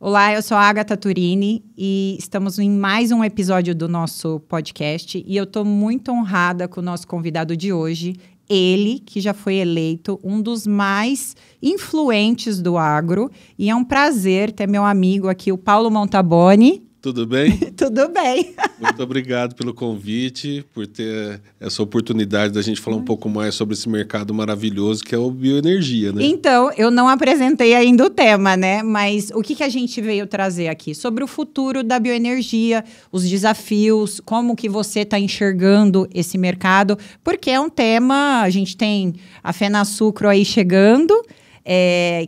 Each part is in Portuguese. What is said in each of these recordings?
Olá, eu sou a Agatha Turini e estamos em mais um episódio do nosso podcast e eu estou muito honrada com o nosso convidado de hoje, ele que já foi eleito um dos mais influentes do agro e é um prazer ter meu amigo aqui, o Paulo Montaboni. Tudo bem? Tudo bem. Muito obrigado pelo convite, por ter essa oportunidade da gente falar um pouco mais sobre esse mercado maravilhoso que é o bioenergia, né? Então, eu não apresentei ainda o tema, né? Mas o que a gente veio trazer aqui? Sobre o futuro da bioenergia, os desafios, como que você está enxergando esse mercado, porque é um tema, a gente tem a FenaSucro aí chegando,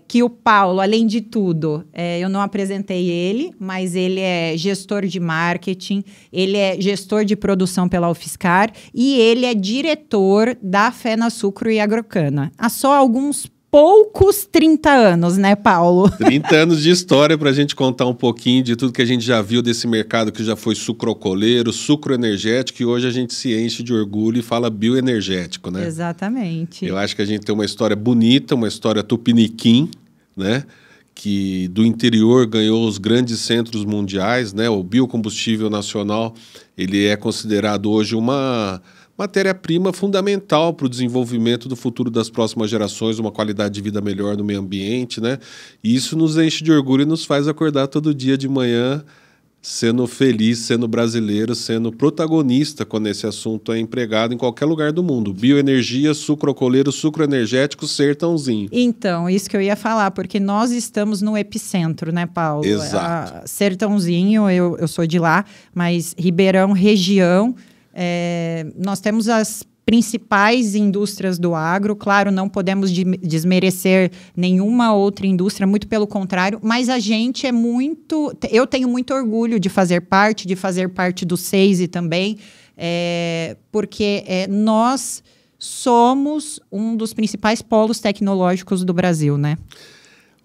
que o Paulo, além de tudo, eu não apresentei ele, mas ele é gestor de marketing, ele é gestor de produção pela UFSCar e ele é diretor da FenaSucro e Agrocana. Há só alguns poucos 30 anos, né, Paulo? 30 anos de história para a gente contar um pouquinho de tudo que a gente já viu desse mercado que já foi sucrocoleiro, sucroenergético, e hoje a gente se enche de orgulho e fala bioenergético, né? Exatamente. Eu acho que a gente tem uma história bonita, uma história tupiniquim, né? Que do interior ganhou os grandes centros mundiais, né? O biocombustível nacional, ele é considerado hoje uma matéria-prima fundamental para o desenvolvimento do futuro das próximas gerações, uma qualidade de vida melhor no meio ambiente, né? E isso nos enche de orgulho e nos faz acordar todo dia de manhã sendo feliz, sendo brasileiro, sendo protagonista quando esse assunto é empregado em qualquer lugar do mundo. Bioenergia, sucrocoleiro, sucroenergético, sertãozinho. Então, isso que eu ia falar, porque nós estamos no epicentro, né, Paulo? Exato. Sertãozinho, eu sou de lá, mas Ribeirão, região, nós temos as principais indústrias do agro. Claro, não podemos desmerecer nenhuma outra indústria, muito pelo contrário, mas a gente é muito... Eu tenho muito orgulho de fazer parte do SEISE também, porque nós somos um dos principais polos tecnológicos do Brasil, né?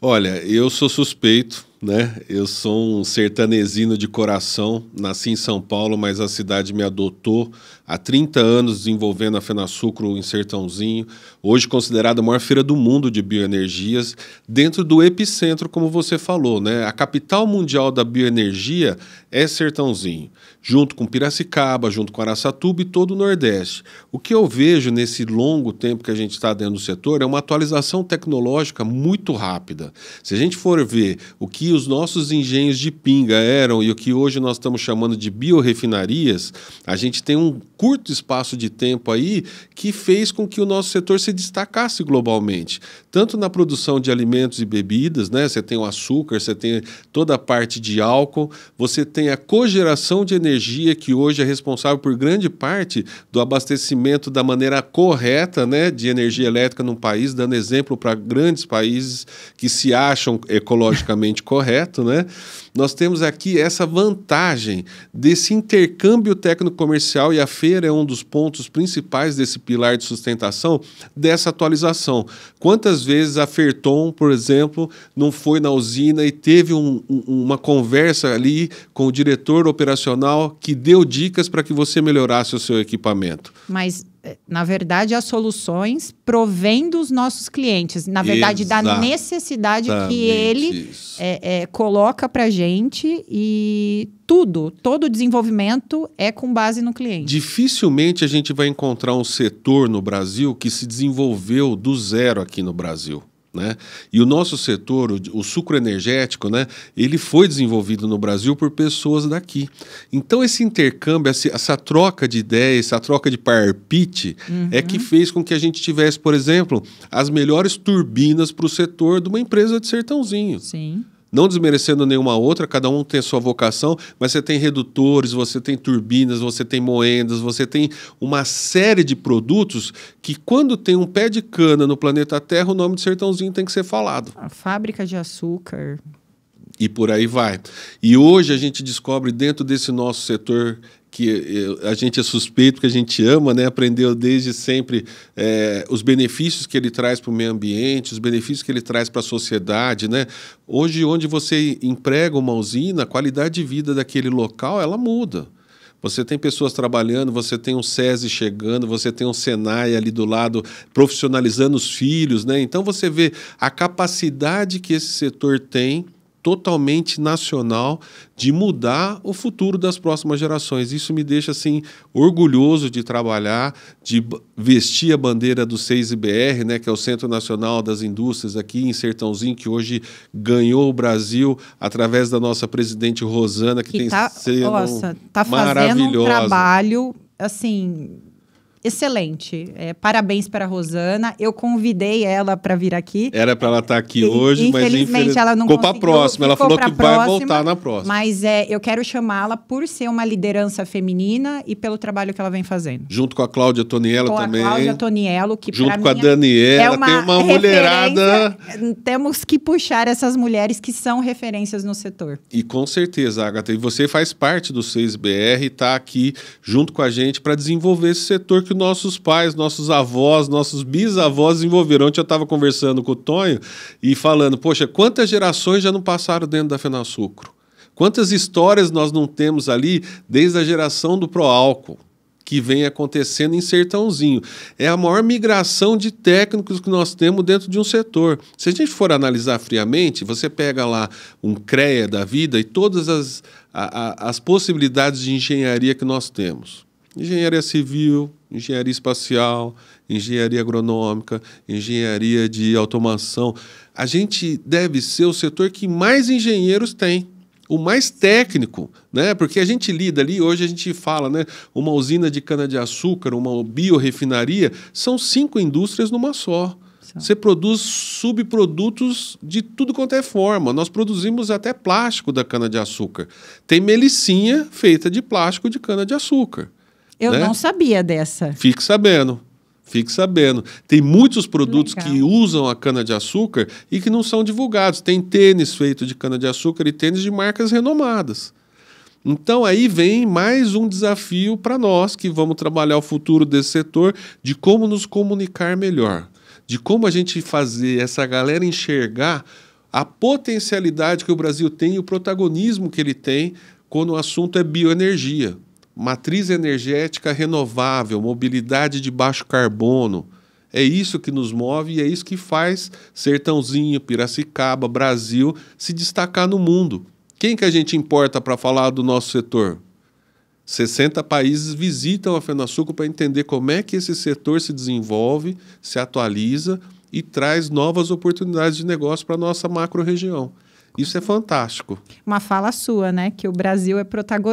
Olha, eu sou suspeito, né? Eu sou um sertanezino de coração, nasci em São Paulo, mas a cidade me adotou há 30 anos desenvolvendo a FenaSucro em Sertãozinho, hoje considerada a maior feira do mundo de bioenergias, dentro do epicentro, como você falou, né? A capital mundial da bioenergia é Sertãozinho, junto com Piracicaba, junto com Araçatuba e todo o Nordeste. O que eu vejo nesse longo tempo que a gente está dentro do setor é uma atualização tecnológica muito rápida. Se a gente for ver o que os nossos engenhos de pinga eram e o que hoje nós estamos chamando de biorefinarias, a gente tem um curto espaço de tempo aí que fez com que o nosso setor se destacasse globalmente, tanto na produção de alimentos e bebidas, né? Você tem o açúcar, você tem toda a parte de álcool, você tem a cogeração de energia, que hoje é responsável por grande parte do abastecimento da maneira correta, né, de energia elétrica num país, dando exemplo para grandes países que se acham ecologicamente correto, né? Nós temos aqui essa vantagem desse intercâmbio técnico-comercial e a feira é um dos pontos principais desse pilar de sustentação, dessa atualização. Quantas vezes a Ferton, por exemplo, não foi na usina e teve uma conversa ali com o diretor operacional que deu dicas para que você melhorasse o seu equipamento? Mas, na verdade, as soluções provêm dos nossos clientes. Na verdade, da necessidade que ele coloca para a gente e todo o desenvolvimento é com base no cliente. Dificilmente a gente vai encontrar um setor no Brasil que se desenvolveu do zero aqui no Brasil, né? E o nosso setor, o sucroenergético, né, ele foi desenvolvido no Brasil por pessoas daqui. Então esse intercâmbio, essa troca de ideias, essa troca de parpite é que fez com que a gente tivesse, por exemplo, as melhores turbinas para o setor de uma empresa de Sertãozinho. Sim. Não desmerecendo nenhuma outra, cada um tem a sua vocação, mas você tem redutores, você tem turbinas, você tem moendas, você tem uma série de produtos que quando tem um pé de cana no planeta Terra, o nome de Sertãozinho tem que ser falado. A fábrica de açúcar. E por aí vai. E hoje a gente descobre dentro desse nosso setor que a gente é suspeito, que a gente ama, né? Aprendeu desde sempre os benefícios que ele traz para o meio ambiente, os benefícios que ele traz para a sociedade, né? Hoje, onde você emprega uma usina, a qualidade de vida daquele local, ela muda. Você tem pessoas trabalhando, você tem um SESI chegando, você tem um Senai ali do lado profissionalizando os filhos, né? Então você vê a capacidade que esse setor tem totalmente nacional de mudar o futuro das próximas gerações. Isso me deixa assim orgulhoso de trabalhar, de vestir a bandeira do 6IBR, né, que é o Centro Nacional das Indústrias aqui em Sertãozinho, que hoje ganhou o Brasil através da nossa presidente Rosana, que tem sido fazendo um trabalho assim excelente. Parabéns para a Rosana. Eu convidei ela para vir aqui. Era para ela estar aqui hoje, mas infelizmente ela não ficou para a próxima. Ela falou que vai voltar na próxima. Mas eu quero chamá-la por ser uma liderança feminina e pelo trabalho que ela vem fazendo. Junto com a Cláudia Toniello também. Com a Cláudia Toniello, que junto com a Daniela, tem uma mulherada. Temos que puxar essas mulheres que são referências no setor. E com certeza, Agatha, e você faz parte do 6BR e está aqui junto com a gente para desenvolver esse setor que nossos pais, nossos avós, nossos bisavós desenvolveram. Ontem eu estava conversando com o Tonho e falando, poxa, quantas gerações já não passaram dentro da Fenasucro? Quantas histórias nós não temos ali desde a geração do Proálcool, que vem acontecendo em Sertãozinho. É a maior migração de técnicos que nós temos dentro de um setor. Se a gente for analisar friamente, você pega lá um CREA da vida e todas as possibilidades de engenharia que nós temos. Engenharia civil, engenharia espacial, engenharia agronômica, engenharia de automação. A gente deve ser o setor que mais engenheiros tem, o mais técnico, né? Porque a gente lida ali, hoje a gente fala, né? Uma usina de cana-de-açúcar, uma biorefinaria, são 5 indústrias numa só. Você produz subprodutos de tudo quanto é forma. Nós produzimos até plástico da cana-de-açúcar. Tem melicinha feita de plástico de cana-de-açúcar. Eu não sabia dessa. Fique sabendo. Fique sabendo. Tem muitos produtos que usam a cana-de-açúcar e que não são divulgados. Tem tênis feito de cana-de-açúcar e tênis de marcas renomadas. Então, aí vem mais um desafio para nós que vamos trabalhar o futuro desse setor, de como nos comunicar melhor, de como a gente fazer essa galera enxergar a potencialidade que o Brasil tem e o protagonismo que ele tem quando o assunto é bioenergia. Matriz energética renovável, mobilidade de baixo carbono. É isso que nos move e é isso que faz Sertãozinho, Piracicaba, Brasil se destacar no mundo. Quem que a gente importa para falar do nosso setor? 60 países visitam a Fenasucro para entender como é que esse setor se desenvolve, se atualiza e traz novas oportunidades de negócio para a nossa macro-região. Isso é fantástico. Uma fala sua, né? Que o Brasil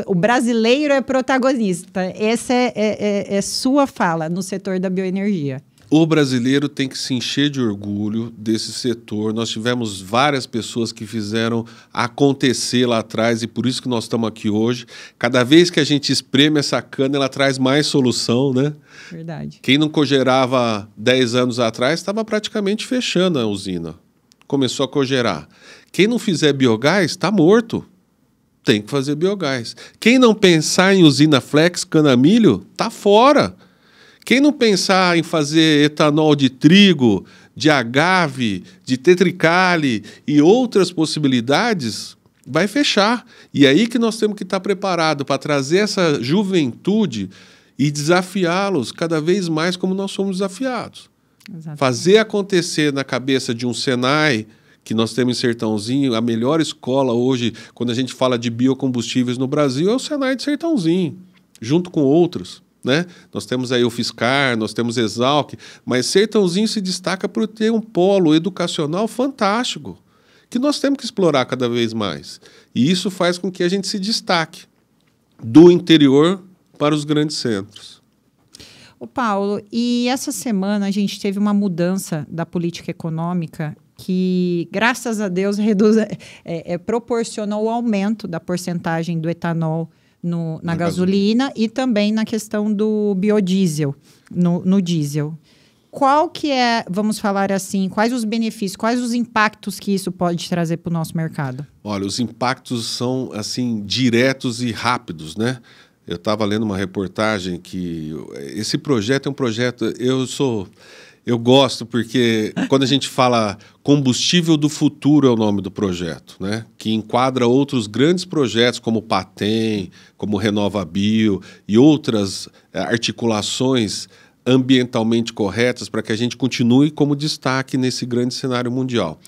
o brasileiro é protagonista. Essa é sua fala no setor da bioenergia. O brasileiro tem que se encher de orgulho desse setor. Nós tivemos várias pessoas que fizeram acontecer lá atrás e por isso que nós estamos aqui hoje. Cada vez que a gente espreme essa cana, ela traz mais solução, né? Verdade. Quem não cogerava 10 anos atrás estava praticamente fechando a usina. Começou a cogerar. Quem não fizer biogás está morto. Tem que fazer biogás. Quem não pensar em usina flex cana-milho está fora. Quem não pensar em fazer etanol de trigo, de agave, de tetricale e outras possibilidades, vai fechar. E é aí que nós temos que estar preparados para trazer essa juventude e desafiá-los cada vez mais como nós somos desafiados. Exatamente. Fazer acontecer na cabeça de um Senai, que nós temos em Sertãozinho, a melhor escola hoje, quando a gente fala de biocombustíveis no Brasil, é o Senai de Sertãozinho, junto com outros. Né? Nós temos aí o Fiscar, nós temos Exalc, mas Sertãozinho se destaca por ter um polo educacional fantástico, que nós temos que explorar cada vez mais. E isso faz com que a gente se destaque do interior para os grandes centros. Ô Paulo, e essa semana a gente teve uma mudança da política econômica que, graças a Deus, proporcionou o aumento da porcentagem do etanol na gasolina e também na questão do biodiesel, no diesel. Qual que é, vamos falar assim, quais os benefícios, quais os impactos que isso pode trazer para o nosso mercado? Olha, os impactos são, assim, diretos e rápidos, né? Eu estava lendo uma reportagem que esse projeto é um projeto... Eu gosto porque quando a gente fala combustível do futuro é o nome do projeto, né? Que enquadra outros grandes projetos como o Patem, como o RenovaBio e outras articulações ambientalmente corretas para que a gente continue como destaque nesse grande cenário mundial.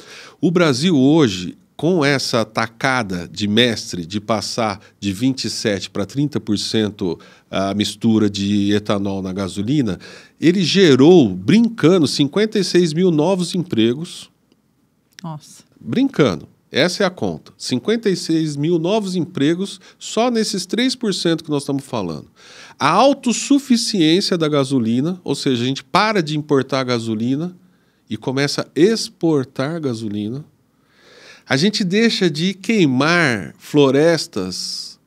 O Brasil hoje com essa tacada de mestre de passar de 27% para 30% a mistura de etanol na gasolina, ele gerou, brincando, 56 mil novos empregos. Nossa. Brincando. Essa é a conta. 56 mil novos empregos só nesses 3% que nós estamos falando. A autossuficiência da gasolina, ou seja, a gente para de importar gasolina e começa a exportar gasolina. A gente deixa de queimar florestas,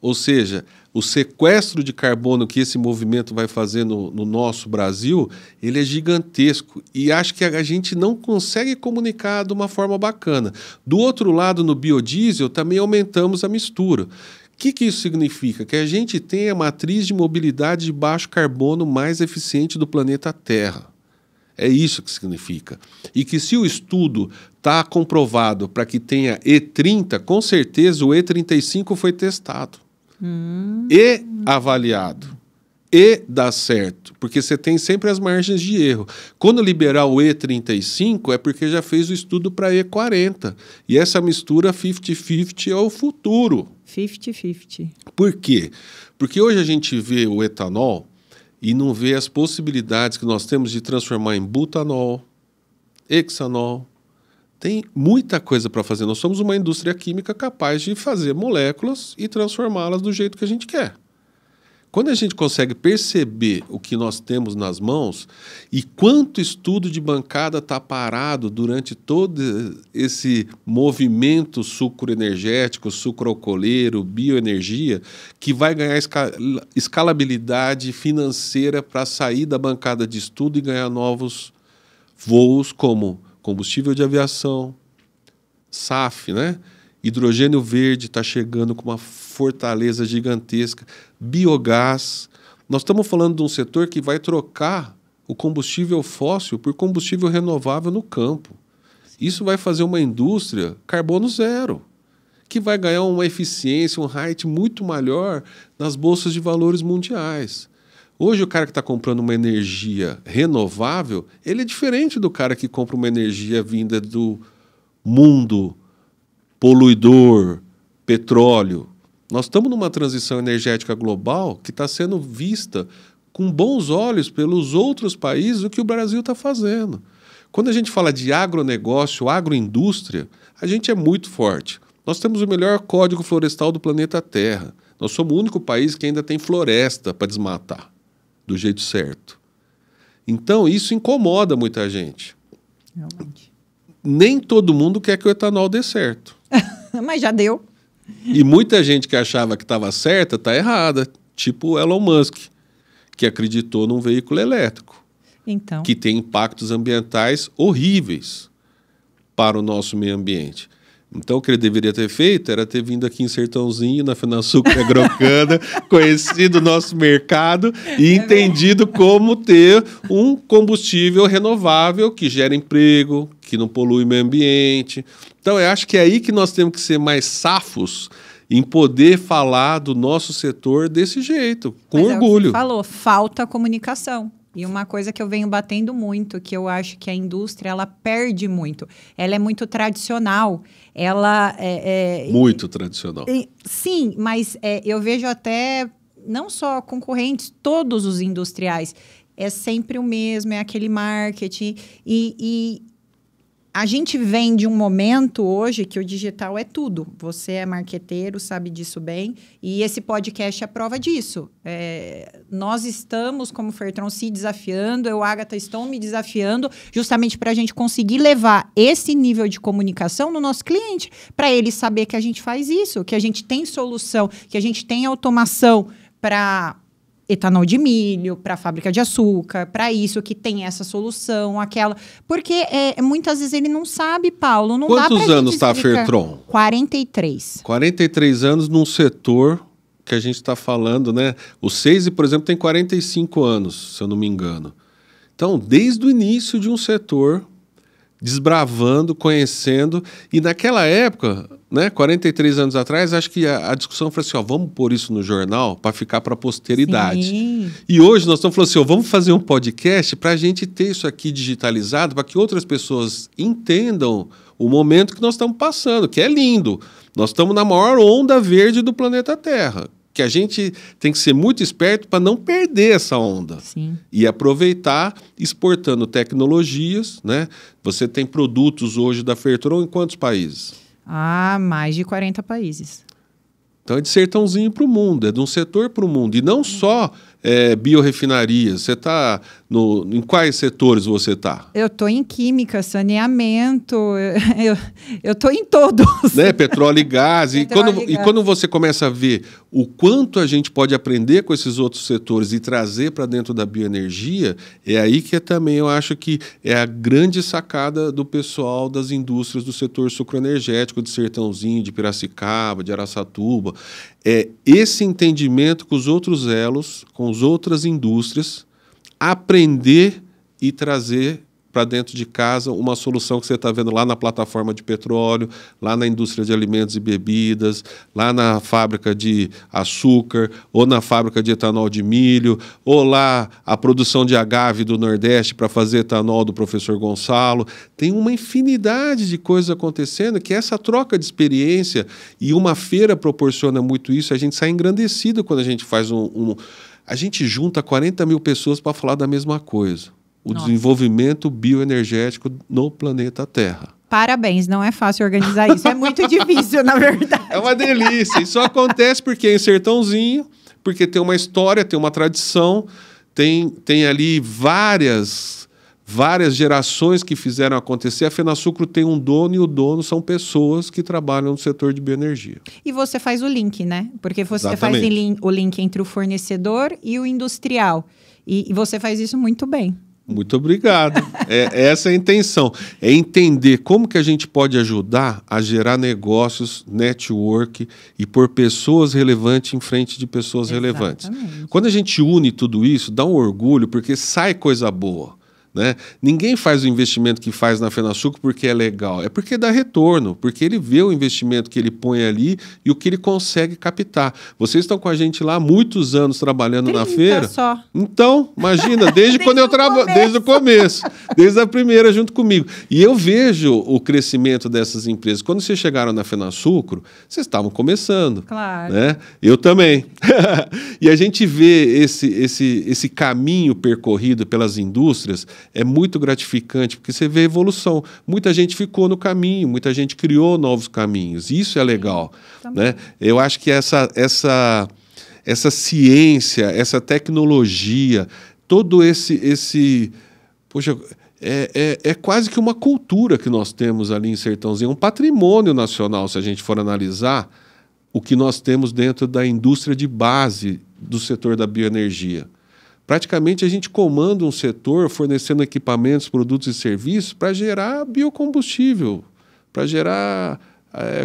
ou seja, o sequestro de carbono que esse movimento vai fazer no nosso Brasil, ele é gigantesco. E acho que a gente não consegue comunicar de uma forma bacana. Do outro lado, no biodiesel, também aumentamos a mistura. O que isso significa? Que a gente tem a matriz de mobilidade de baixo carbono mais eficiente do planeta Terra. É isso que significa. E que se o estudo está comprovado para que tenha E30, com certeza o E35 foi testado. E avaliado. E dá certo. Porque você tem sempre as margens de erro. Quando liberar o E35 é porque já fez o estudo para E40. E essa mistura 50-50 é o futuro. 50-50. Por quê? Porque hoje a gente vê o etanol e não vê as possibilidades que nós temos de transformar em butanol, hexanol. Tem muita coisa para fazer. Nós somos uma indústria química capaz de fazer moléculas e transformá-las do jeito que a gente quer. Quando a gente consegue perceber o que nós temos nas mãos e quanto estudo de bancada está parado durante todo esse movimento sucroenergético, sucroalcooleiro, bioenergia, que vai ganhar escalabilidade financeira para sair da bancada de estudo e ganhar novos voos como combustível de aviação, SAF, né? Hidrogênio verde está chegando com uma fortaleza gigantesca, biogás. Nós estamos falando de um setor que vai trocar o combustível fóssil por combustível renovável no campo. Isso vai fazer uma indústria carbono zero, que vai ganhar uma eficiência, um rate muito maior nas bolsas de valores mundiais. Hoje, o cara que está comprando uma energia renovável, ele é diferente do cara que compra uma energia vinda do mundo poluidor, petróleo. Nós estamos numa transição energética global que está sendo vista com bons olhos pelos outros países o que o Brasil está fazendo. Quando a gente fala de agronegócio, agroindústria, a gente é muito forte. Nós temos o melhor código florestal do planeta Terra. Nós somos o único país que ainda tem floresta para desmatar do jeito certo. Então, isso incomoda muita gente. Realmente. Nem todo mundo quer que o etanol dê certo. Mas já deu. E muita gente que achava que estava certa está errada. Tipo o Elon Musk, que acreditou num veículo elétrico. Então. Que tem impactos ambientais horríveis para o nosso meio ambiente. Então, o que ele deveria ter feito era ter vindo aqui em Sertãozinho, na Fenaçucro Agrocana, conhecido o nosso mercado e entendido como ter um combustível renovável que gera emprego, que não polui o meio ambiente. Então, eu acho que é aí que nós temos que ser mais safos em poder falar do nosso setor desse jeito, com orgulho. Você falou, falta comunicação. E uma coisa que eu venho batendo muito, que eu acho que a indústria ela perde muito. Ela é muito tradicional. Ela muito tradicional. Sim, mas eu vejo até, não só concorrentes, todos os industriais. É sempre o mesmo, é aquele marketing. E a gente vem de um momento hoje que o digital é tudo. Você é marqueteiro, sabe disso bem. E esse podcast é prova disso. Nós estamos, como Fertron, se desafiando. Eu, Agatha, estou me desafiando justamente para a gente conseguir levar esse nível de comunicação no nosso cliente. Para ele saber que a gente faz isso, que a gente tem solução, que a gente tem automação para etanol de milho, para fábrica de açúcar, para isso, que tem essa solução, aquela... Porque muitas vezes ele não sabe, Paulo, não dá pra gente Quantos anos está a Fertron? 43. 43 anos num setor que a gente está falando, né? O Seise, por exemplo, tem 45 anos, se eu não me engano. Então, desde o início de um setor, desbravando, conhecendo, e naquela época, né, 43 anos atrás, acho que a discussão foi assim, ó, vamos pôr isso no jornal para ficar para a posteridade. Sim. E hoje nós estamos falando assim, ó, vamos fazer um podcast para a gente ter isso aqui digitalizado, para que outras pessoas entendam o momento que nós estamos passando, que é lindo. Nós estamos na maior onda verde do planeta Terra, que a gente tem que ser muito esperto para não perder essa onda. Sim. E aproveitar exportando tecnologias, né? Você tem produtos hoje da Fertron em quantos países? Mais de 40 países. Então é de sertãozinho para o mundo, é de um setor para o mundo. E não só biorrefinarias. Você está em quais setores você está? Eu estou em química, saneamento, eu estou em todos. Né? Petróleo e gás. E quando você começa a ver o quanto a gente pode aprender com esses outros setores e trazer para dentro da bioenergia, é aí que também eu acho que é a grande sacada do pessoal das indústrias do setor sucroenergético, de Sertãozinho, de Piracicaba, de Araçatuba. É esse entendimento com os outros elos, com as outras indústrias, aprender e trazer para dentro de casa uma solução que você está vendo lá na plataforma de petróleo, lá na indústria de alimentos e bebidas, lá na fábrica de açúcar, ou na fábrica de etanol de milho, ou lá a produção de agave do Nordeste para fazer etanol do professor Gonçalo. Tem uma infinidade de coisas acontecendo que essa troca de experiência, e uma feira proporciona muito isso, a gente sai engrandecido quando a gente faz a gente junta 40 mil pessoas para falar da mesma coisa. O desenvolvimento bioenergético no planeta Terra. Parabéns, não é fácil organizar isso. É muito difícil, na verdade. É uma delícia. Isso acontece porque é em Sertãozinho, porque tem uma história, tem uma tradição, tem ali várias gerações que fizeram acontecer. A Fenasucro tem um dono e o dono são pessoas que trabalham no setor de bioenergia. E você faz o link, né? Porque você Exatamente. faz o link entre o fornecedor e o industrial. E você faz isso muito bem. Muito obrigado. Essa é a intenção. É entender como que a gente pode ajudar a gerar negócios, network e pôr pessoas relevantes em frente de pessoas relevantes. Quando a gente une tudo isso, dá um orgulho, porque sai coisa boa. Né? Ninguém faz o investimento que faz na Fenasucro porque é legal, é porque dá retorno, porque ele vê o investimento que ele põe ali e o que ele consegue captar. Vocês estão com a gente lá há muitos anos trabalhando na feira. Só. Então, imagina, desde quando eu trabalho, desde o começo, desde a primeira junto comigo. E eu vejo o crescimento dessas empresas. Quando vocês chegaram na Fenasucro, vocês estavam começando. Claro. Né? Eu também. E a gente vê esse caminho percorrido pelas indústrias. É muito gratificante, porque você vê a evolução. Muita gente ficou no caminho, muita gente criou novos caminhos. Isso é legal. Né? Eu acho que essa ciência, essa tecnologia, todo esse poxa, é quase que uma cultura que nós temos ali em Sertãozinho, um patrimônio nacional, se a gente for analisar o que nós temos dentro da indústria de base do setor da bioenergia. Praticamente a gente comanda um setor fornecendo equipamentos, produtos e serviços para gerar biocombustível, para gerar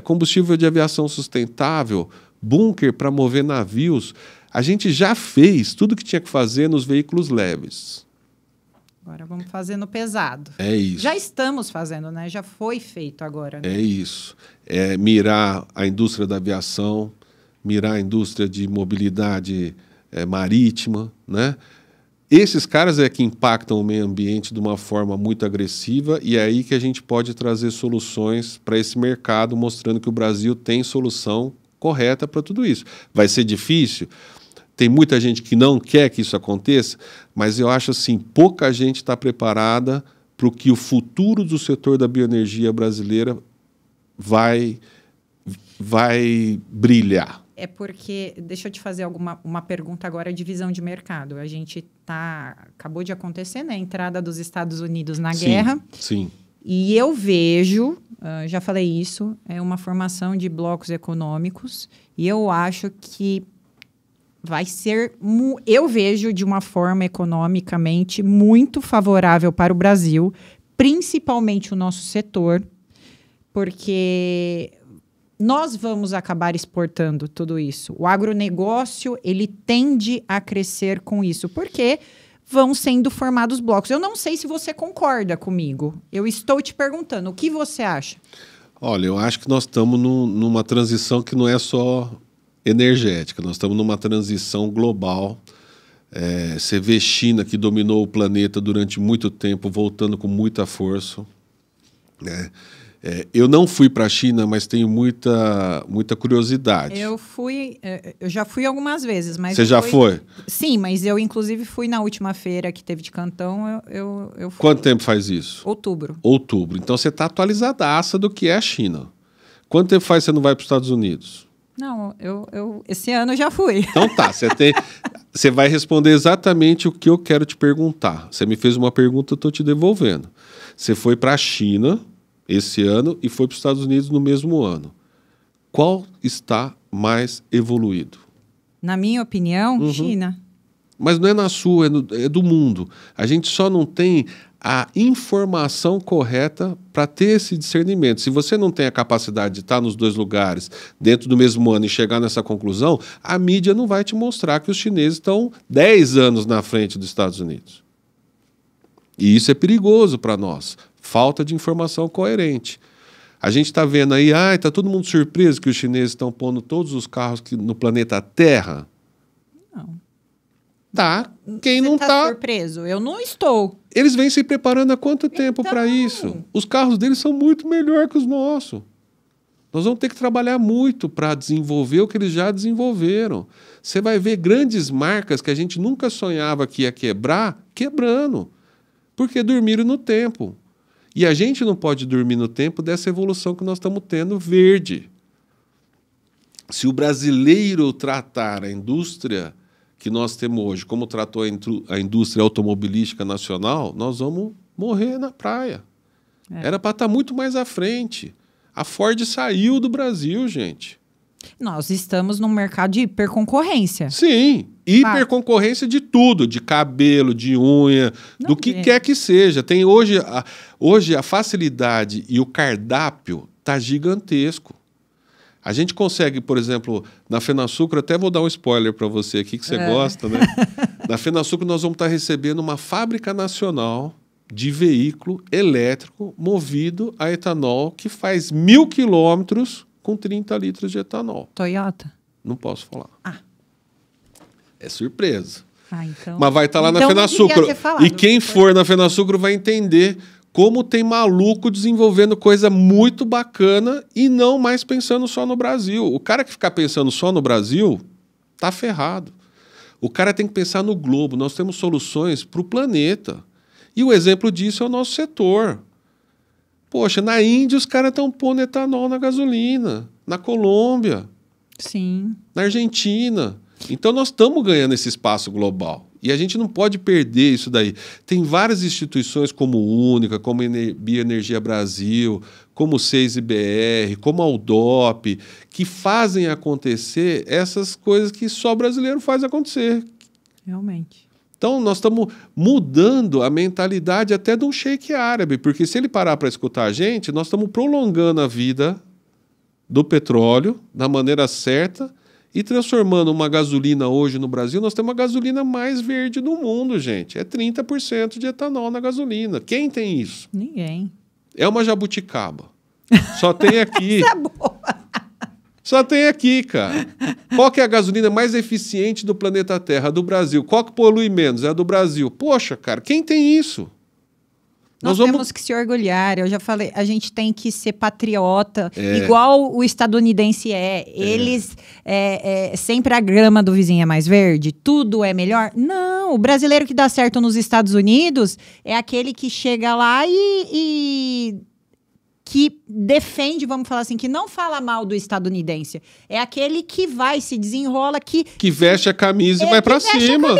combustível de aviação sustentável, bunker para mover navios. A gente já fez tudo o que tinha que fazer nos veículos leves. Agora vamos fazer no pesado. É isso. Já estamos fazendo, né? Já foi feito agora. Né? É isso. É mirar a indústria da aviação, mirar a indústria de mobilidade marítima, né? Esses caras que impactam o meio ambiente de uma forma muito agressiva, e é aí que a gente pode trazer soluções para esse mercado, mostrando que o Brasil tem solução correta para tudo isso. Vai ser difícil? Tem muita gente que não quer que isso aconteça, mas eu acho assim, pouca gente está preparada para o que o futuro do setor da bioenergia brasileira vai brilhar. É porque, deixa eu te fazer uma pergunta agora de visão de mercado. A gente acabou de acontecer, né, a entrada dos Estados Unidos na guerra. Sim. E eu vejo, já falei isso, é uma formação de blocos econômicos, e eu acho que vai ser, eu vejo de uma forma economicamente muito favorável para o Brasil, principalmente o nosso setor, porque nós vamos acabar exportando tudo isso. O agronegócio, ele tende a crescer com isso, porque vão sendo formados blocos. Eu não sei se você concorda comigo. Eu estou te perguntando, o que você acha? Olha, eu acho que nós estamos numa transição que não é só energética, nós estamos numa transição global. Você vê China, que dominou o planeta durante muito tempo, voltando com muita força, né? Eu não fui para a China, mas tenho muita curiosidade. Eu já fui algumas vezes, mas... Você já foi? Sim, mas eu inclusive fui na última feira que teve de Cantão, eu fui. Quanto tempo faz isso? Outubro. Outubro. Então você está atualizadaça do que é a China. Quanto tempo faz que você não vai para os Estados Unidos? Não, esse ano eu já fui. Então tá, você vai responder exatamente o que eu quero te perguntar. Você me fez uma pergunta, eu estou te devolvendo. Você foi para a China esse ano e foi para os Estados Unidos no mesmo ano. Qual está mais evoluído? Na minha opinião, China. Mas não é na sua, é do mundo. A gente só não tem a informação correta para ter esse discernimento. Se você não tem a capacidade de estar nos dois lugares dentro do mesmo ano e chegar nessa conclusão, a mídia não vai te mostrar que os chineses estão 10 anos na frente dos Estados Unidos. E isso é perigoso para nós. Falta de informação coerente. A gente está vendo aí, está todo mundo surpreso que os chineses estão pondo todos os carros no planeta Terra. Não. Tá. Quem Você não tá tá... surpreso? Eu não estou. Eles vêm se preparando há quanto tempo para isso? Os carros deles são muito melhores que os nossos. Nós vamos ter que trabalhar muito para desenvolver o que eles já desenvolveram. Você vai ver grandes marcas que a gente nunca sonhava que ia quebrar, quebrando. Porque dormiram no tempo. E a gente não pode dormir no tempo dessa evolução que nós estamos tendo verde. Se o brasileiro tratar a indústria que nós temos hoje, como tratou a indústria automobilística nacional, nós vamos morrer na praia. Era para estar muito mais à frente. A Ford saiu do Brasil, gente. Nós estamos num mercado de hiperconcorrência. Sim, hiperconcorrência de tudo, de cabelo, de unha, do que quer que seja. Tem hoje a facilidade e o cardápio está gigantesco. A gente consegue, por exemplo, na FenaSucro, até vou dar um spoiler para você aqui, que você gosta, né? Na FenaSucro nós vamos estar recebendo uma fábrica nacional de veículo elétrico movido a etanol que faz 1.000 quilômetros com 30 litros de etanol. Toyota? Não posso falar. É surpresa. Então... Mas vai estar lá na FenaSucro. E quem for na FenaSucro vai entender como tem maluco desenvolvendo coisa muito bacana e não mais pensando só no Brasil. O cara que ficar pensando só no Brasil tá ferrado. O cara tem que pensar no globo. Nós temos soluções para o planeta. E o exemplo disso é o nosso setor. Poxa, na Índia os caras estão pondo etanol na gasolina. Na Colômbia. Sim. Na Argentina. Então nós estamos ganhando esse espaço global. E a gente não pode perder isso daí. Tem várias instituições como Única, como Bioenergia Brasil, como o 6IBR, como a UDOP, que fazem acontecer essas coisas que só brasileiro faz acontecer. Realmente. Então nós estamos mudando a mentalidade até de um sheik árabe, porque se ele parar para escutar a gente, nós estamos prolongando a vida do petróleo da maneira certa e transformando uma gasolina hoje no Brasil, nós temos a gasolina mais verde do mundo, gente. É 30% de etanol na gasolina. Quem tem isso? Ninguém. É uma jabuticaba. Só tem aqui. Isso é boa. Só tem aqui, cara. Qual que é a gasolina mais eficiente do planeta Terra? A do Brasil. Qual que polui menos? É a do Brasil. Poxa, cara, quem tem isso? Nós temos que se orgulhar, eu já falei, a gente tem que ser patriota, igual o estadunidense é. Eles, sempre a grama do vizinho é mais verde, tudo é melhor. Não, o brasileiro que dá certo nos Estados Unidos é aquele que chega lá e que defende, vamos falar assim, que não fala mal do estadunidense. É aquele que vai, se desenrola, que veste a camisa e vai pra cima.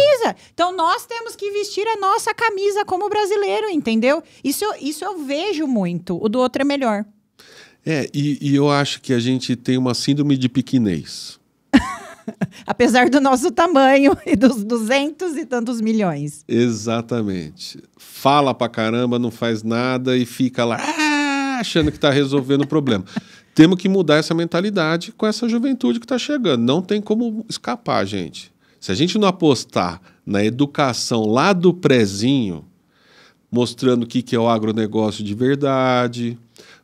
Então, nós temos que vestir a nossa camisa como brasileiro, entendeu? Isso eu vejo muito. O do outro é melhor. E eu acho que a gente tem uma síndrome de pequinês. Apesar do nosso tamanho e dos 200 e tantos milhões. Exatamente. Fala pra caramba, não faz nada e fica lá achando que está resolvendo o problema. Temos que mudar essa mentalidade com essa juventude que está chegando. Não tem como escapar, gente. Se a gente não apostar na educação lá do prezinho, mostrando o que é o agronegócio de verdade,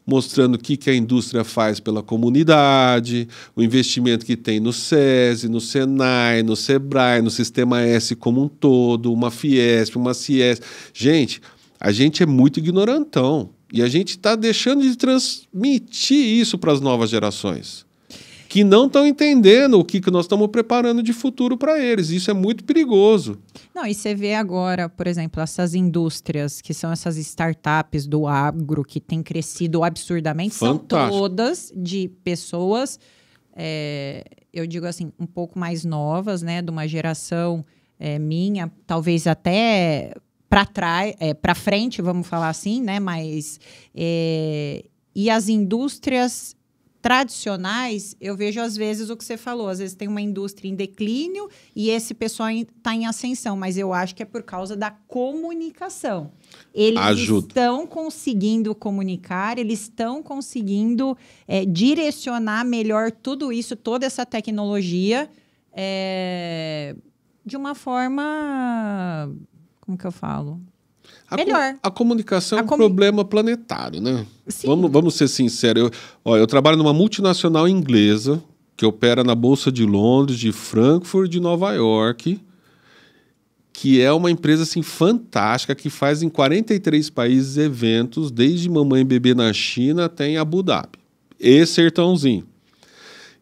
mostrando o que a indústria faz pela comunidade, o investimento que tem no SESI, no Senai, no Sebrae, no Sistema S como um todo, uma Fiesp, uma Ciesp. Gente, a gente é muito ignorantão e a gente está deixando de transmitir isso para as novas gerações, que não estão entendendo o que nós estamos preparando de futuro para eles. Isso é muito perigoso. Não, e você vê agora, por exemplo, essas indústrias, que são essas startups do agro, que têm crescido absurdamente, Fantástico. são todas de pessoas, eu digo assim, um pouco mais novas, né, de uma geração minha, talvez até para trás, para frente, vamos falar assim, né, mas e as indústrias tradicionais, eu vejo às vezes o que você falou, às vezes tem uma indústria em declínio e esse pessoal está em ascensão, mas eu acho que é por causa da comunicação. Eles estão conseguindo comunicar, eles estão conseguindo direcionar melhor tudo isso, toda essa tecnologia, de uma forma, como que eu falo? Melhor. A comunicação é um problema planetário, né? Sim. Vamos ser sinceros. Eu trabalho numa multinacional inglesa que opera na Bolsa de Londres, de Frankfurt, de Nova York, que é uma empresa assim, fantástica, que faz em 43 países eventos, desde mamãe e bebê na China até em Abu Dhabi. E sertãozinho.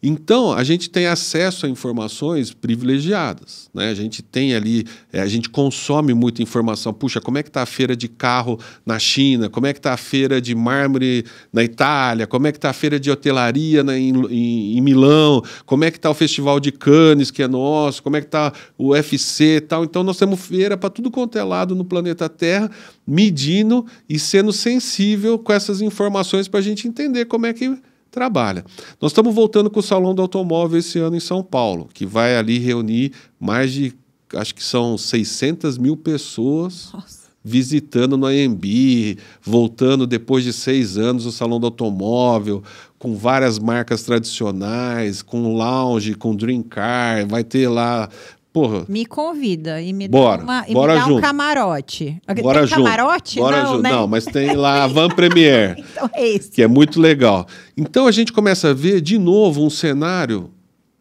Então, a gente tem acesso a informações privilegiadas, né? A gente tem ali, a gente consome muita informação. Puxa, como é que está a feira de carro na China? Como é que está a feira de mármore na Itália? Como é que está a feira de hotelaria em Milão? Como é que está o Festival de Cannes, que é nosso? Como é que está o UFC e tal? Então, nós temos feira para tudo quanto é lado no planeta Terra, medindo e sendo sensível com essas informações para a gente entender como é que trabalha. Nós estamos voltando com o Salão do Automóvel esse ano em São Paulo, que vai ali reunir mais de, acho que são 600 mil pessoas. Nossa. Visitando no AMB, voltando depois de 6 anos o Salão do Automóvel, com várias marcas tradicionais, com lounge, com dream car, vai ter lá... Porra. Me convida e me bora, dá, bora me dá junto. Um camarote. Bora tem camarote? Bora não, junto. né? Não, mas tem lá a Van Premier, então é isso. Que é muito legal. Então a gente começa a ver de novo um cenário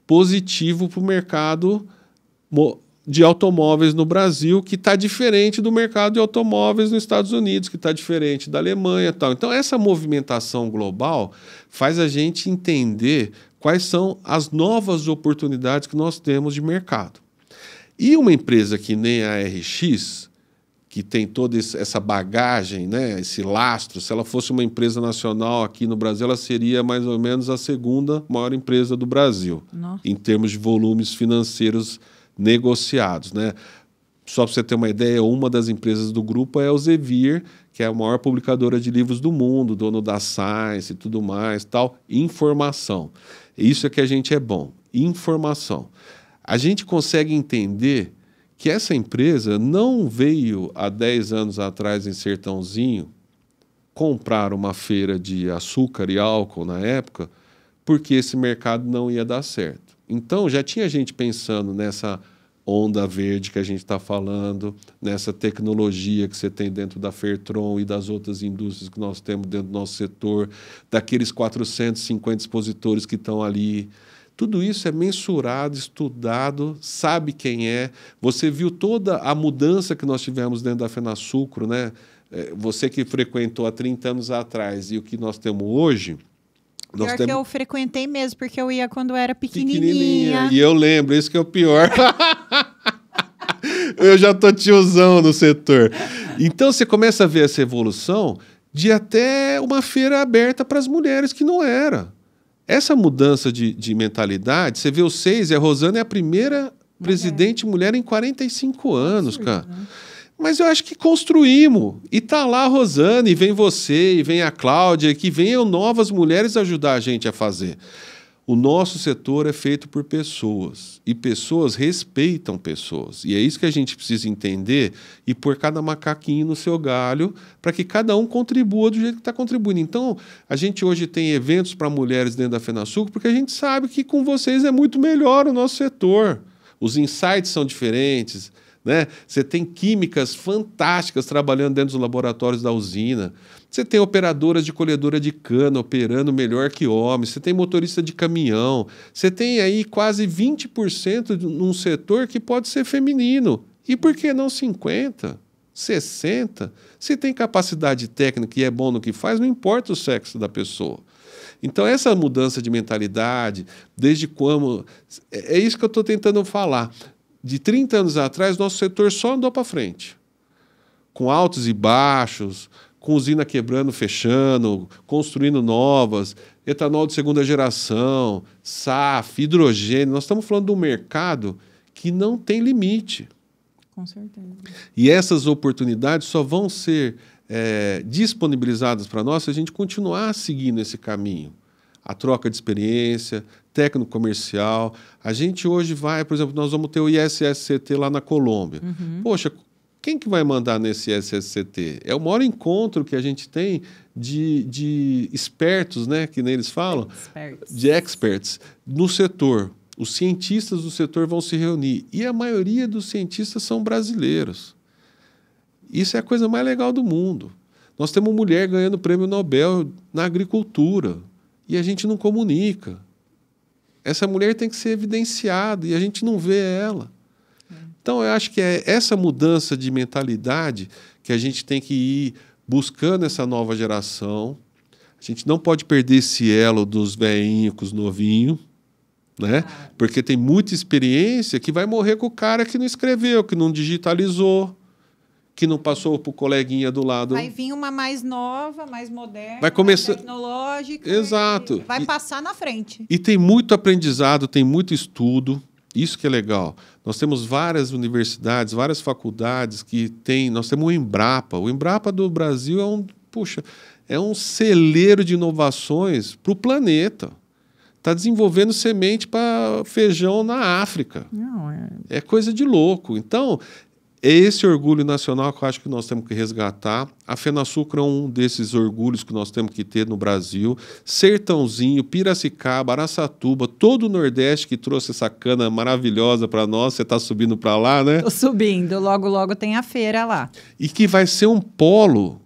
positivo para o mercado de automóveis no Brasil, que está diferente do mercado de automóveis nos Estados Unidos, que está diferente da Alemanha e tal. Então essa movimentação global faz a gente entender quais são as novas oportunidades que nós temos de mercado. E uma empresa que nem a RX, que tem toda essa bagagem, né, esse lastro, se ela fosse uma empresa nacional aqui no Brasil, ela seria mais ou menos a segunda maior empresa do Brasil, em termos de volumes financeiros negociados, né? Só para você ter uma ideia, uma das empresas do grupo é a Elsevier, que é a maior publicadora de livros do mundo, dono da Science e tudo mais, tal. Informação. Isso é que a gente é bom. Informação. A gente consegue entender que essa empresa não veio há 10 anos atrás em Sertãozinho comprar uma feira de açúcar e álcool na época porque esse mercado não ia dar certo. Então, já tinha gente pensando nessa onda verde que a gente está falando, nessa tecnologia que você tem dentro da Fertron e das outras indústrias que nós temos dentro do nosso setor, daqueles 450 expositores que estão ali. Tudo isso é mensurado, estudado, sabe quem é. Você viu toda a mudança que nós tivemos dentro da FenaSucro, né? Você que frequentou há 30 anos atrás e o que nós temos hoje... Pior que eu frequentei mesmo, porque eu ia quando eu era pequenininha. E eu lembro, isso que é o pior. Eu já tô tiozão no setor. Então você começa a ver essa evolução de até uma feira aberta para as mulheres, que não era. Essa mudança de mentalidade, você vê o 6 e a Rosana é a primeira presidente mulher em 45 anos, cara. Mas eu acho que construímos. E tá lá a Rosana, e vem você, e vem a Cláudia, que venham novas mulheres ajudar a gente a fazer. O nosso setor é feito por pessoas, e pessoas respeitam pessoas. E é isso que a gente precisa entender e pôr cada macaquinho no seu galho para que cada um contribua do jeito que está contribuindo. Então, a gente hoje tem eventos para mulheres dentro da FenaSucro porque a gente sabe que com vocês é muito melhor o nosso setor. Os insights são diferentes, né? Você tem químicas fantásticas trabalhando dentro dos laboratórios da usina. Você tem operadoras de colhedora de cana operando melhor que homens. Você tem motorista de caminhão. Você tem aí quase 20% num setor que pode ser feminino. E por que não 50%, 60%? Se tem capacidade técnica e é bom no que faz, não importa o sexo da pessoa. Então, essa mudança de mentalidade, desde quando... É isso que eu estou tentando falar. De 30 anos atrás, nosso setor só andou para frente. Com altos e baixos, com usina quebrando, fechando, construindo novas, etanol de segunda geração, SAF, hidrogênio. Nós estamos falando de um mercado que não tem limite. Com certeza. E essas oportunidades só vão ser disponibilizadas para nós se a gente continuar seguindo esse caminho. A troca de experiência, técnico comercial. A gente hoje vai, por exemplo, nós vamos ter o ISSCT lá na Colômbia. Uhum. Poxa, quem que vai mandar nesse ISSCT? É o maior encontro que a gente tem de expertos, né, que nem eles falam, de experts no setor. Os cientistas do setor vão se reunir. E a maioria dos cientistas são brasileiros. Isso é a coisa mais legal do mundo. Nós temos uma mulher ganhando o prêmio Nobel na agricultura e a gente não comunica. Essa mulher tem que ser evidenciada e a gente não vê ela. Então, eu acho que é essa mudança de mentalidade que a gente tem que ir buscando essa nova geração. A gente não pode perder esse elo dos velhinhos com os novinhos, né? Porque tem muita experiência que vai morrer com o cara que não escreveu, que não digitalizou, que não passou para o coleguinha do lado. Vai vir uma mais nova, mais moderna, vai começar... mais tecnológica. Exato. Vai passar na frente. E tem muito aprendizado, tem muito estudo. Isso que é legal. Nós temos várias universidades, várias faculdades que tem... Nós temos o Embrapa. O Embrapa do Brasil é um celeiro de inovações para o planeta. Está desenvolvendo semente para feijão na África. Não, é coisa de louco. Então, é esse orgulho nacional que eu acho que nós temos que resgatar. A FenaSucro é um desses orgulhos que nós temos que ter no Brasil. Sertãozinho, Piracicaba, Araçatuba, todo o Nordeste que trouxe essa cana maravilhosa para nós. Você está subindo para lá, né? Estou subindo. Logo, logo tem a feira lá. E que vai ser um polo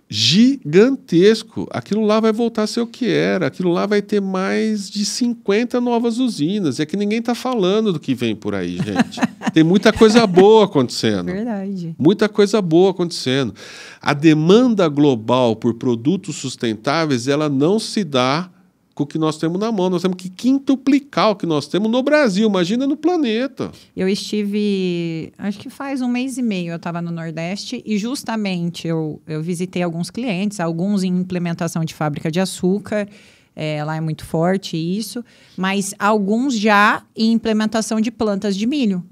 gigantesco. Aquilo lá vai voltar a ser o que era. Aquilo lá vai ter mais de 50 novas usinas. É que ninguém está falando do que vem por aí, gente. Tem muita coisa boa acontecendo. Verdade. Muita coisa boa acontecendo. A demanda global por produtos sustentáveis, ela não se dá com o que nós temos na mão. Nós temos que quintuplicar o que nós temos no Brasil. Imagina no planeta. Eu estive, acho que faz 1 mês e meio, eu estava no Nordeste e justamente eu visitei alguns clientes, alguns em implementação de fábrica de açúcar, lá é muito forte isso, mas alguns já em implementação de plantas de milho.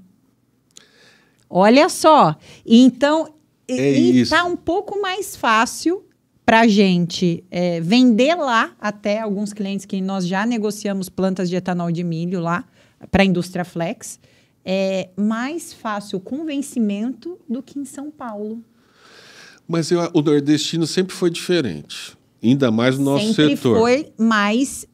Olha só, então está um pouco mais fácil para a gente vender lá, até alguns clientes que nós já negociamos plantas de etanol de milho lá, para a indústria flex, é mais fácil o convencimento do que em São Paulo. Mas o nordestino sempre foi diferente, ainda mais no nosso setor. Sempre foi mais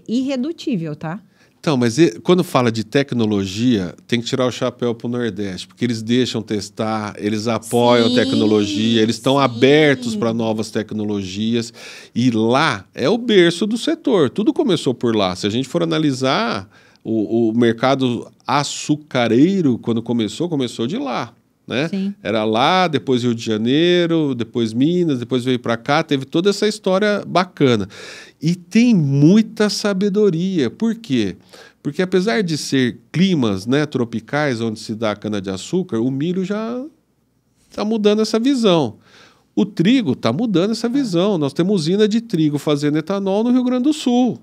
irredutível, tá? Então, mas quando fala de tecnologia, tem que tirar o chapéu para o Nordeste, porque eles deixam testar, eles apoiam a tecnologia, eles estão abertos para novas tecnologias. E lá é o berço do setor. Tudo começou por lá. Se a gente for analisar o mercado açucareiro, quando começou de lá. Né? Era lá, depois Rio de Janeiro, depois Minas, depois veio para cá, teve toda essa história bacana. E tem muita sabedoria. Por quê? Porque apesar de ser climas, né, tropicais, onde se dá cana-de-açúcar, o milho já está mudando essa visão. O trigo está mudando essa visão. Nós temos usina de trigo fazendo etanol no Rio Grande do Sul.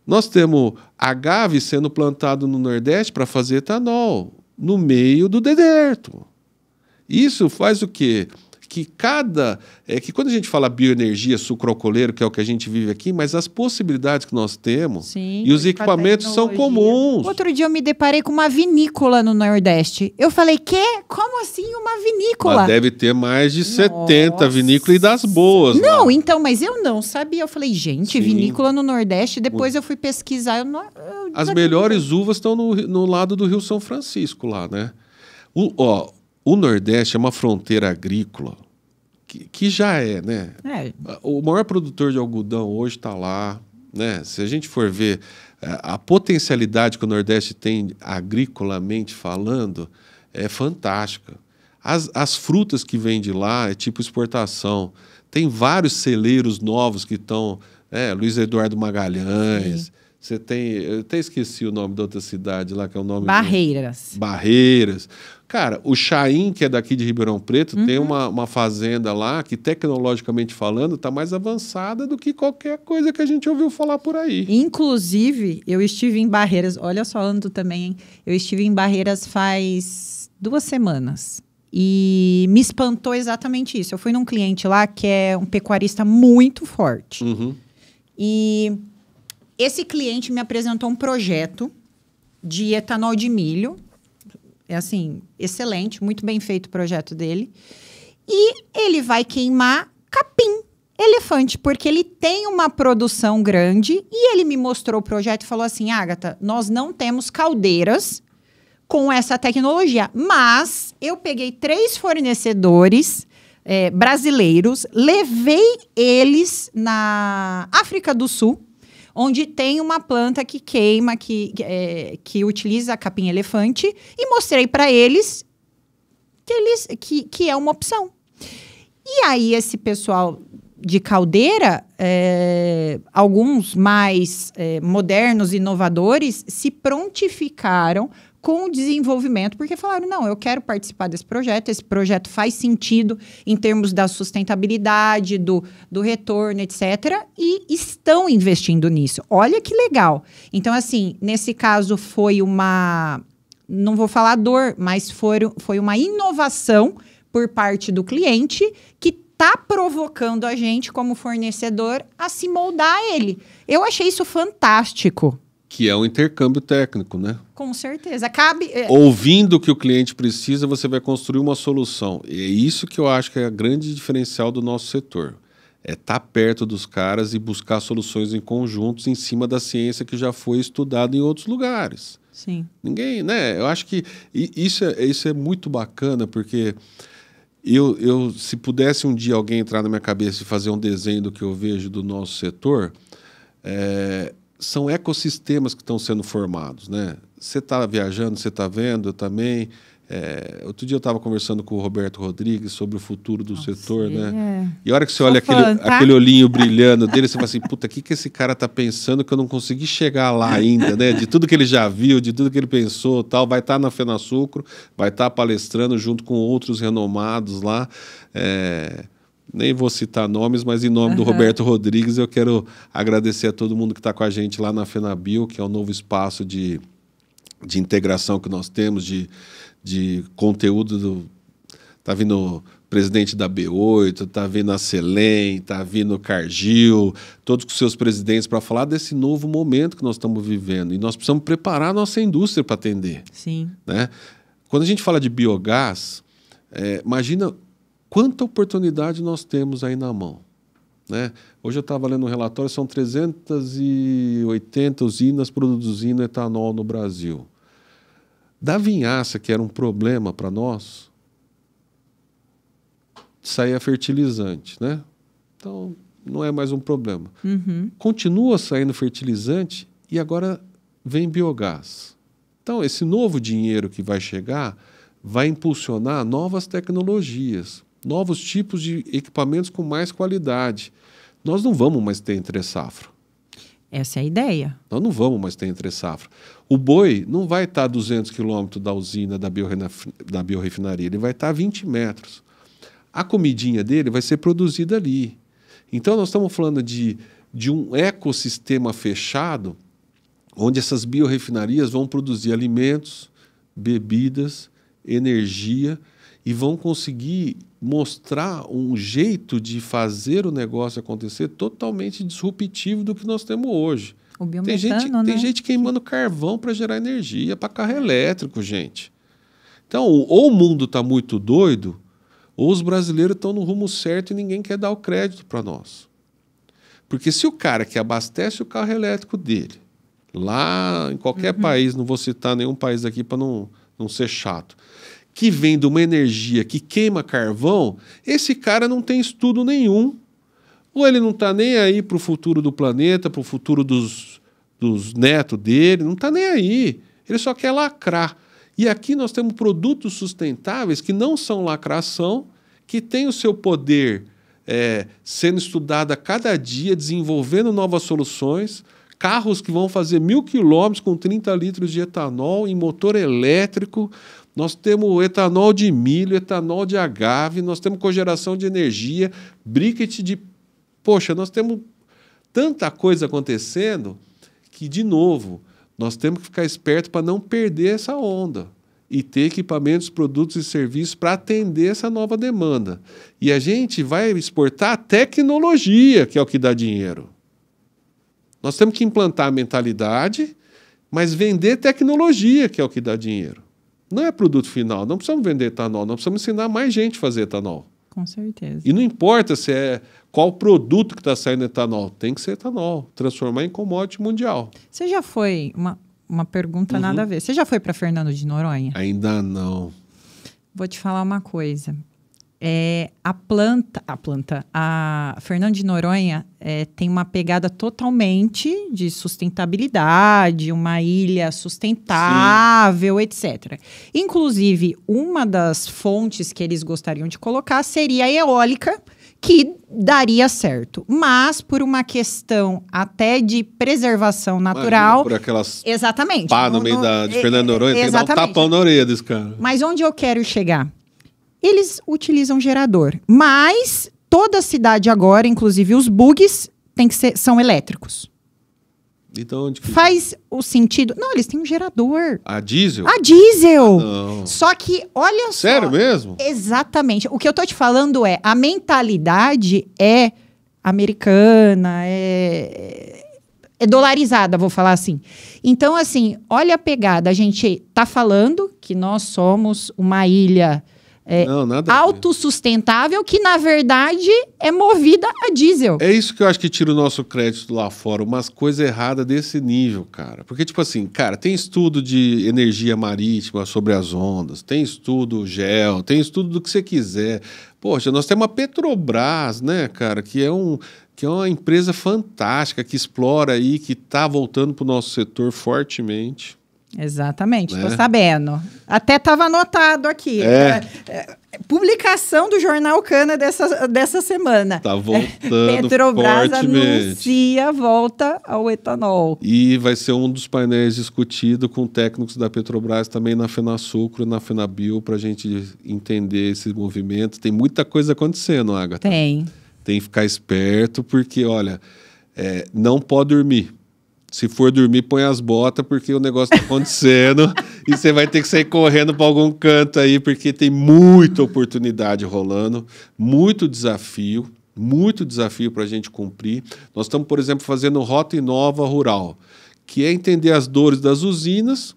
Nós temos agave sendo plantado no Nordeste para fazer etanol, no meio do deserto. Isso faz o quê? Que quando a gente fala bioenergia, sucroalcooleiro, que é o que a gente vive aqui, mas as possibilidades que nós temos. Sim, e os equipamentos são comuns. Outro dia eu me deparei com uma vinícola no Nordeste. Eu falei, como assim uma vinícola? Mas deve ter mais de 70 vinícolas e das boas. Não, lá. então, mas eu não sabia. Eu falei, gente, vinícola no Nordeste. Depois eu fui pesquisar. Eu As melhores uvas estão no lado do Rio São Francisco, lá, né? O Nordeste é uma fronteira agrícola que já é, né? O maior produtor de algodão hoje está lá, né? Se a gente for ver a potencialidade que o Nordeste tem agricolamente falando, é fantástica. As frutas que vêm de lá é tipo exportação. Tem vários celeiros novos que estão... Luiz Eduardo Magalhães. Sim. Você tem... Eu até esqueci o nome da outra cidade lá, que é o nome... Barreiras. Barreiras. Cara, o Chaim, que é daqui de Ribeirão Preto, tem uma fazenda lá que, tecnologicamente falando, está mais avançada do que qualquer coisa que a gente ouviu falar por aí. Inclusive, eu estive em Barreiras... Olha só, ando também, hein? Eu estive em Barreiras faz 2 semanas. E me espantou exatamente isso. Eu fui num cliente lá que é um pecuarista muito forte. E esse cliente me apresentou um projeto de etanol de milho. É assim, excelente, muito bem feito o projeto dele. E ele vai queimar capim, elefante, porque ele tem uma produção grande. E ele me mostrou o projeto e falou assim, Ágata, nós não temos caldeiras com essa tecnologia, mas eu peguei 3 fornecedores brasileiros, levei eles na África do Sul, onde tem uma planta que queima, que utiliza capim-elefante, e mostrei para eles que é uma opção. E aí esse pessoal de caldeira, alguns mais modernos, inovadores, se prontificaram com o desenvolvimento, porque falaram, não, eu quero participar desse projeto, esse projeto faz sentido em termos da sustentabilidade, do retorno, etc., e estão investindo nisso. Olha que legal. Então, assim, nesse caso foi uma, não vou falar dor, mas foi uma inovação por parte do cliente que está provocando a gente, como fornecedor, a se moldar a ele. Eu achei isso fantástico. Que é um intercâmbio técnico, né? Com certeza. Ouvindo o que o cliente precisa, você vai construir uma solução. E é isso que eu acho que é a grande diferencial do nosso setor. É estar perto dos caras e buscar soluções em conjuntos em cima da ciência que já foi estudada em outros lugares. Sim. Ninguém, né? Eu acho que isso é muito bacana, porque se pudesse um dia alguém entrar na minha cabeça e fazer um desenho do que eu vejo do nosso setor... são ecossistemas que estão sendo formados, né? Você está viajando, você está vendo, eu também. Outro dia eu estava conversando com o Roberto Rodrigues sobre o futuro do setor, né? E a hora que você olha aquele olhinho brilhando dele, você fala assim, puta, o que esse cara está pensando que eu não consegui chegar lá ainda, né? De tudo que ele já viu, de tudo que ele pensou, tal. Vai estar na FenaSucro, vai estar palestrando junto com outros renomados lá. Nem vou citar nomes, mas em nome do Roberto Rodrigues, eu quero agradecer a todo mundo que está com a gente lá na FenaBio, que é um novo espaço de integração que nós temos, de conteúdo. Está vindo o presidente da B8, está vindo a Selem, está vindo o Cargill, todos os seus presidentes para falar desse novo momento que nós estamos vivendo. E nós precisamos preparar a nossa indústria para atender. Sim. Né? Quando a gente fala de biogás, imagina... quanta oportunidade nós temos aí na mão, né? Hoje eu estava lendo um relatório, são 380 usinas produzindo etanol no Brasil. Da vinhaça, que era um problema para nós, saía fertilizante, né? Então, não é mais um problema. Continua saindo fertilizante e agora vem biogás. Então, esse novo dinheiro que vai chegar vai impulsionar novas tecnologias, novos tipos de equipamentos com mais qualidade. Nós não vamos mais ter entre-safra. Essa é a ideia. Nós não vamos mais ter entre-safra. O boi não vai estar a 200 quilômetros da usina da biorefinaria, ele vai estar a 20 metros. A comidinha dele vai ser produzida ali. Então, nós estamos falando de um ecossistema fechado, onde essas biorrefinarias vão produzir alimentos, bebidas, energia, e vão conseguir mostrar um jeito de fazer o negócio acontecer totalmente disruptivo do que nós temos hoje. O biometano, tem gente queimando carvão para gerar energia, para carro elétrico, gente. Então, ou o mundo está muito doido, ou os brasileiros estão no rumo certo e ninguém quer dar o crédito para nós. Porque se o cara que abastece o carro elétrico dele Lá em qualquer país, não vou citar nenhum país aqui para não ser chato, que vem de uma energia que queima carvão, esse cara não tem estudo nenhum. Ou ele não está nem aí para o futuro do planeta, para o futuro dos netos dele, não está nem aí. Ele só quer lacrar. E aqui nós temos produtos sustentáveis que não são lacração, que têm o seu poder sendo estudado a cada dia, desenvolvendo novas soluções, carros que vão fazer 1.000 quilômetros com 30 litros de etanol em motor elétrico. Nós temos etanol de milho, etanol de agave, nós temos cogeração de energia, briquet de... Poxa, nós temos tanta coisa acontecendo que, de novo, nós temos que ficar esperto para não perder essa onda e ter equipamentos, produtos e serviços para atender essa nova demanda. E a gente vai exportar a tecnologia, que é o que dá dinheiro. Nós temos que implantar a mentalidade, mas vender tecnologia, que é o que dá dinheiro. Não é produto final, não precisamos vender etanol, nós precisamos ensinar mais gente a fazer etanol. Com certeza. E não importa se qual produto que está saindo etanol, tem que ser etanol, transformar em commodity mundial. Você já foi, uma pergunta nada a ver, você já foi para Fernando de Noronha? Ainda não. Vou te falar uma coisa. A Fernando de Noronha tem uma pegada totalmente de sustentabilidade, uma ilha sustentável, etc. Inclusive, uma das fontes que eles gostariam de colocar seria a eólica, que daria certo. Mas, por uma questão até de preservação natural... Imagina, por aquelas exatamente. pá no meio de Fernando de Noronha, tem que dar um tapão na orelha desse cara. Mas onde eu quero chegar? Eles utilizam gerador, mas toda a cidade agora, inclusive os bugs, são elétricos. Então, onde que... Faz o sentido... Não, eles têm um gerador. A diesel? A diesel! Não. Só que, olha só... Sério mesmo? Exatamente. O que eu tô te falando a mentalidade é americana, é dolarizada, vou falar assim. Então, assim, olha a pegada. A gente tá falando que nós somos uma ilha... autossustentável, que na verdade é movida a diesel. É isso que eu acho que tira o nosso crédito lá fora, umas coisas erradas desse nível, cara. Porque, tipo assim, cara, tem estudo de energia marítima sobre as ondas, tem estudo gel, tem estudo do que você quiser. Poxa, nós temos a Petrobras, né, cara, que é uma empresa fantástica, que explora aí, que está voltando para o nosso setor fortemente. Exatamente, estou sabendo. Até estava anotado aqui. Publicação do Jornal Cana dessa semana. Está voltando Petrobras fortemente. Anuncia a volta ao etanol. E vai ser um dos painéis discutido com técnicos da Petrobras também na FenaSucro, na FenaBio, para a gente entender esse movimento. Tem muita coisa acontecendo, Agatha. Tem que ficar esperto, porque, olha, não pode dormir. Se for dormir, põe as botas, porque o negócio está acontecendo e você vai ter que sair correndo para algum canto aí, porque tem muita oportunidade rolando, muito desafio para a gente cumprir. Nós estamos, por exemplo, fazendo Rota Inova Rural, que é entender as dores das usinas,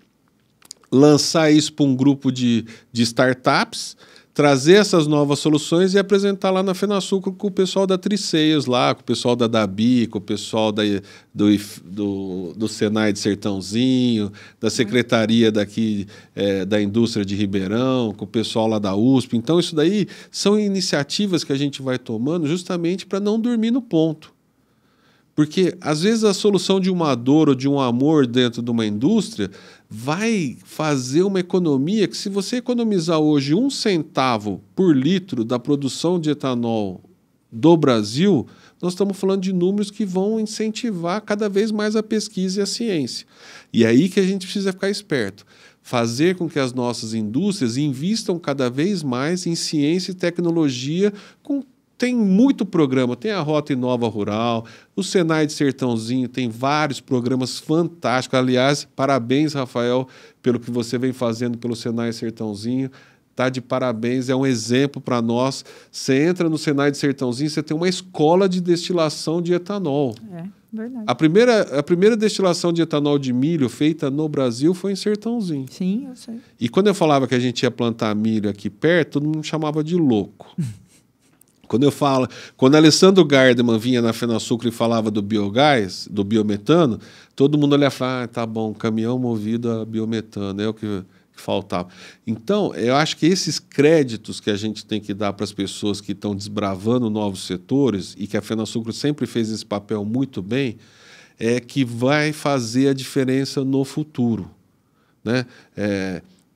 lançar isso para um grupo de startups, trazer essas novas soluções e apresentar lá na FenaSucro com o pessoal da Triceios lá, com o pessoal da Dabi, com o pessoal do Senai de Sertãozinho, da Secretaria daqui da Indústria de Ribeirão, com o pessoal lá da USP. Então, isso daí são iniciativas que a gente vai tomando justamente para não dormir no ponto. Porque, às vezes, a solução de uma dor ou de um amor dentro de uma indústria vai fazer uma economia que, se você economizar hoje 1 centavo por litro da produção de etanol do Brasil, nós estamos falando de números que vão incentivar cada vez mais a pesquisa e a ciência. E é aí que a gente precisa ficar esperto. Fazer com que as nossas indústrias invistam cada vez mais em ciência e tecnologia Tem muito programa, tem a Rota Inova Rural, o Senai de Sertãozinho tem vários programas fantásticos. Aliás, parabéns, Rafael, pelo que você vem fazendo pelo Senai Sertãozinho. Tá de parabéns, é um exemplo para nós. Você entra no Senai de Sertãozinho, você tem uma escola de destilação de etanol. Verdade. A primeira destilação de etanol de milho feita no Brasil foi em Sertãozinho. Sim, eu sei. E quando eu falava que a gente ia plantar milho aqui perto, todo mundo me chamava de louco. Quando Alessandro Gardeman vinha na FenaSucro e falava do biogás, do biometano, todo mundo olhava e falava, tá bom, caminhão movido a biometano, é o que faltava. Então, eu acho que esses créditos que a gente tem que dar para as pessoas que estão desbravando novos setores, e que a FenaSucro sempre fez esse papel muito bem, é que vai fazer a diferença no futuro, né?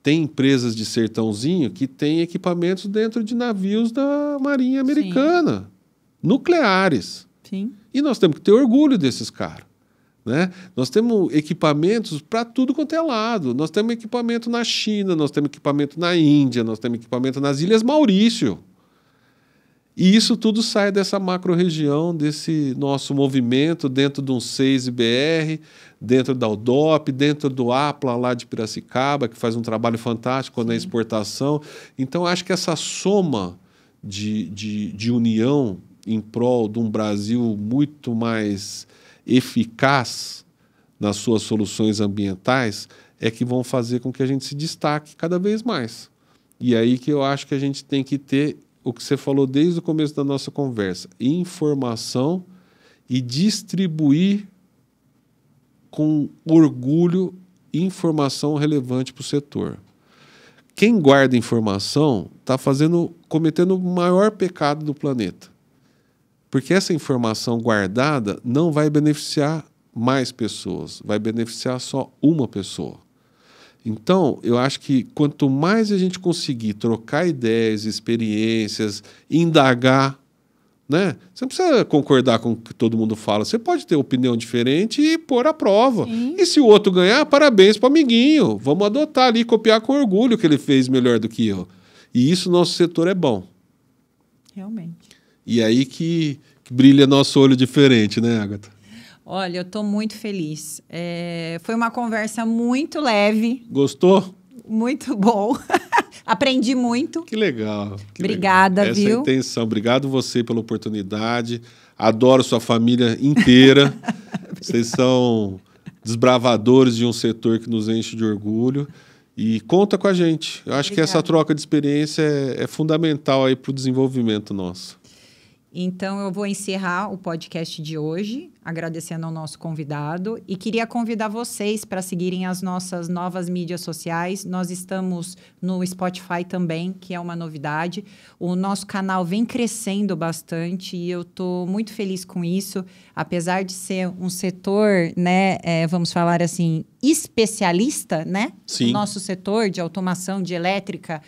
Tem empresas de Sertãozinho que têm equipamentos dentro de navios da Marinha Americana, sim, nucleares. Sim. E nós temos que ter orgulho desses caras, né? Nós temos equipamentos para tudo quanto é lado. Nós temos equipamento na China, nós temos equipamento na Índia, nós temos equipamento nas Ilhas Maurício. E isso tudo sai dessa macro-região, desse nosso movimento dentro de um 6IBR, dentro da UDOP, dentro do APLA lá de Piracicaba, que faz um trabalho fantástico na exportação. Então, acho que essa soma de união em prol de um Brasil muito mais eficaz nas suas soluções ambientais é que vão fazer com que a gente se destaque cada vez mais. E aí que eu acho que a gente tem que ter o que você falou desde o começo da nossa conversa, informação e distribuir com orgulho informação relevante para o setor. Quem guarda informação está cometendo o maior pecado do planeta. Porque essa informação guardada não vai beneficiar mais pessoas, vai beneficiar só uma pessoa. Então, eu acho que quanto mais a gente conseguir trocar ideias, experiências, indagar, né? Você não precisa concordar com o que todo mundo fala, você pode ter opinião diferente e pôr à prova. Sim. E se o outro ganhar, parabéns para o amiguinho. Vamos adotar ali, copiar com orgulho que ele fez melhor do que eu. E isso, nosso setor é bom. Realmente. E aí que brilha nosso olho diferente, né, Agatha? Olha, eu estou muito feliz. Foi uma conversa muito leve. Gostou? Muito bom. Aprendi muito. Que legal. Obrigada, legal. Viu? Essa é a intenção. Obrigado você pela oportunidade. Adoro sua família inteira. Vocês são desbravadores de um setor que nos enche de orgulho. E conta com a gente. Eu acho que essa troca de experiência é fundamental aí para o desenvolvimento nosso. Então, eu vou encerrar o podcast de hoje, agradecendo ao nosso convidado. E queria convidar vocês para seguirem as nossas novas mídias sociais. Nós estamos no Spotify também, que é uma novidade. O nosso canal vem crescendo bastante e eu estou muito feliz com isso. Apesar de ser um setor, né, vamos falar assim, especialista, né? Sim. O nosso setor de automação, de elétrica,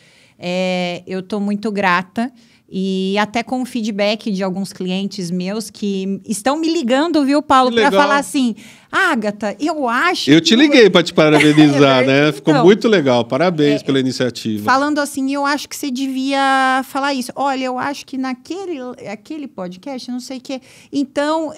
eu estou muito grata. E até com o feedback de alguns clientes meus que estão me ligando, viu, Paulo, para falar assim, Agatha, eu acho... Eu te liguei para te parabenizar, né? Ficou então, muito legal. Parabéns pela iniciativa. Falando assim, eu acho que você devia falar isso. Olha, eu acho que aquele podcast, não sei o quê. Então,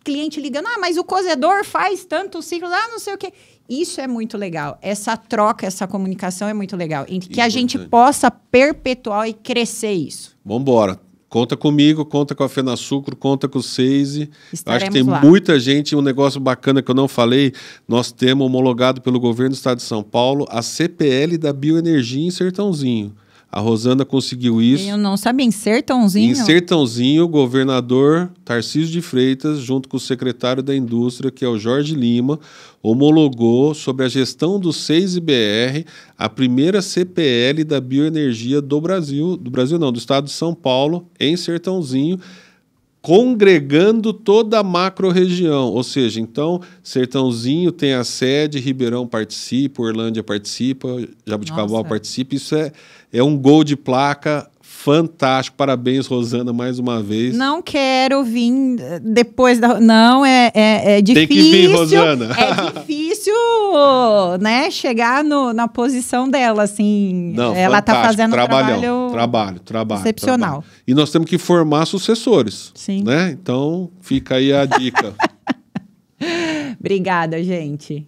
cliente ligando, mas o cozedor faz tantos ciclos, não sei o quê. Isso é muito legal. Essa troca, essa comunicação é muito legal. Que a gente possa perpetuar e crescer isso. Vamos embora. Conta comigo, conta com a FenaSucro, conta com o SEISE. Acho que tem lá. muita gente, um negócio bacana que eu não falei, nós temos homologado pelo governo do estado de São Paulo a CPL da bioenergia em Sertãozinho. A Rosana conseguiu isso. Eu não sabia, em Sertãozinho? Em Sertãozinho, o governador Tarcísio de Freitas, junto com o secretário da Indústria, que é o Jorge Lima, homologou sobre a gestão do 6IBR a primeira CPL da bioenergia do Brasil, do estado de São Paulo, em Sertãozinho, congregando toda a macro-região. Ou seja, então, Sertãozinho tem a sede, Ribeirão participa, Orlândia participa, Jabuticabal participa. Isso é um gol de placa fantástico. Parabéns, Rosana, mais uma vez. Não quero vir depois da... Não, é difícil. Tem que vir, Rosana. É difícil, né, chegar na posição dela, assim. Não, ela está fazendo trabalho excepcional. E nós temos que formar sucessores. Sim. Né? Então, fica aí a dica. Obrigada, gente.